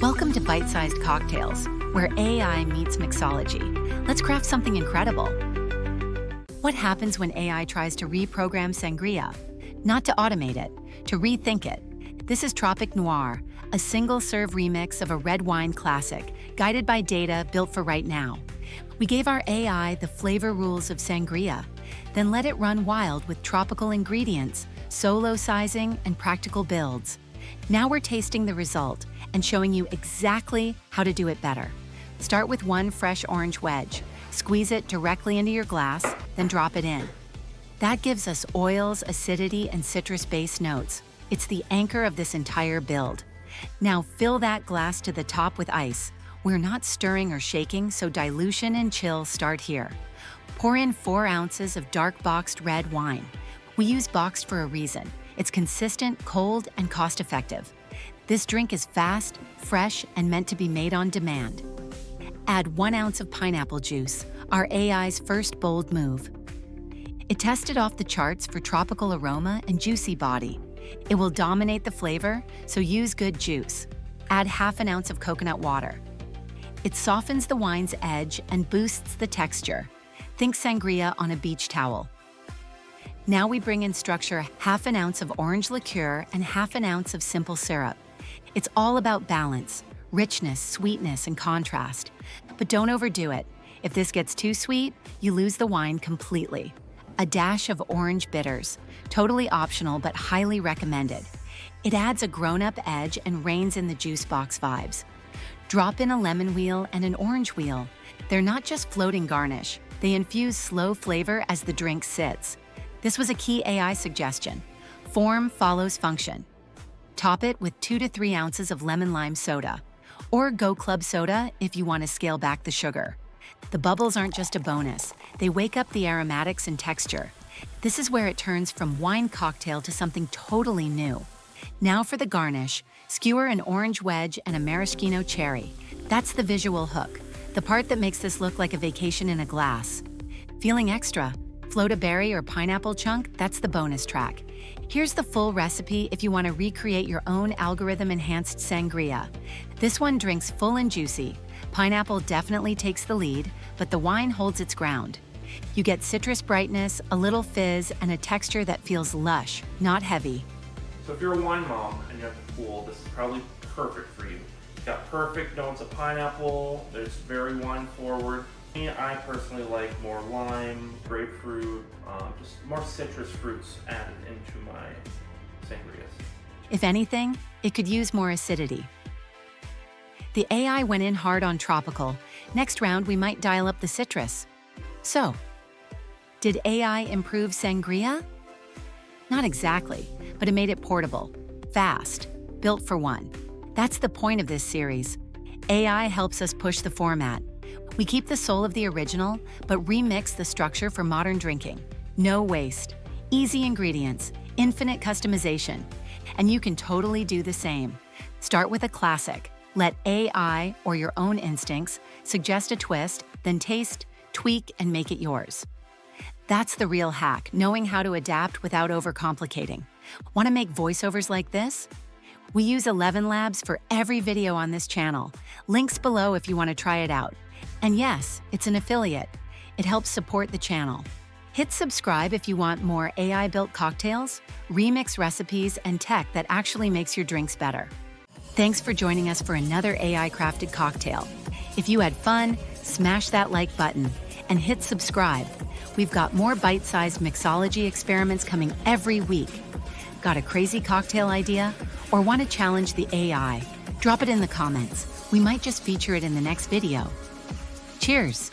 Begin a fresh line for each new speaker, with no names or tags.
Welcome to Byte-Sized Cocktails, where AI meets mixology. Let's craft something incredible. What happens when AI tries to reprogram sangria? Not to automate it, to rethink it. This is Tropic Noir, a single-serve remix of a red wine classic, guided by data built for right now. We gave our AI the flavor rules of sangria, then let it run wild with tropical ingredients, solo sizing, and practical builds. Now we're tasting the result and showing you exactly how to do it better. Start with one fresh orange wedge. Squeeze it directly into your glass, then drop it in. That gives us oils, acidity, and citrus-based notes. It's the anchor of this entire build. Now fill that glass to the top with ice. We're not stirring or shaking, so dilution and chill start here. Pour in 4 ounces of dark boxed red wine. We use boxed for a reason. It's consistent, cold, and cost-effective. This drink is fast, fresh, and meant to be made on demand. Add 1 ounce of pineapple juice, our AI's first bold move. It tested off the charts for tropical aroma and juicy body. It will dominate the flavor, so use good juice. Add ½ an ounce of coconut water. It softens the wine's edge and boosts the texture. Think sangria on a beach towel. Now we bring in structure: ½ an ounce of orange liqueur and ½ an ounce of simple syrup. It's all about balance, richness, sweetness, and contrast. But don't overdo it. If this gets too sweet, you lose the wine completely. A dash of orange bitters, totally optional but highly recommended. It adds a grown-up edge and reins in the juice box vibes. Drop in a lemon wheel and an orange wheel. They're not just floating garnish. They infuse slow flavor as the drink sits. This was a key AI suggestion. Form follows function. Top it with 2 to 3 ounces of lemon lime soda, or Go Club soda if you want to scale back the sugar. The bubbles aren't just a bonus. They wake up the aromatics and texture. This is where it turns from wine cocktail to something totally new. Now for the garnish, skewer an orange wedge and a maraschino cherry. That's the visual hook, the part that makes this look like a vacation in a glass. Feeling extra? Float a berry or pineapple chunk, that's the bonus track. Here's the full recipe if you want to recreate your own algorithm-enhanced sangria. This one drinks full and juicy. Pineapple definitely takes the lead, but the wine holds its ground. You get citrus brightness, a little fizz, and a texture that feels lush, not heavy.
So if you're a wine mom and you're at the pool, this is probably perfect for you. It's got perfect notes of pineapple, it's very wine forward. I personally like more lime, grapefruit, just more citrus fruits added into my sangrias.
If anything, it could use more acidity. The AI went in hard on tropical. Next round, we might dial up the citrus. So, did AI improve sangria? Not exactly, but it made it portable, fast, built for one. That's the point of this series. AI helps us push the format. We keep the soul of the original, but remix the structure for modern drinking. No waste, easy ingredients, infinite customization. And you can totally do the same. Start with a classic. Let AI or your own instincts suggest a twist, then taste, tweak, and make it yours. That's the real hack, knowing how to adapt without overcomplicating. Want to make voiceovers like this? We use 11 Labs for every video on this channel. Links below if you want to try it out. And yes, it's an affiliate. It helps support the channel. Hit subscribe if you want more AI-built cocktails, remix recipes, and tech that actually makes your drinks better. Thanks for joining us for another AI-crafted cocktail. If you had fun, smash that like button and hit subscribe. We've got more bite-sized mixology experiments coming every week. Got a crazy cocktail idea or want to challenge the AI? Drop it in the comments. We might just feature it in the next video. Cheers!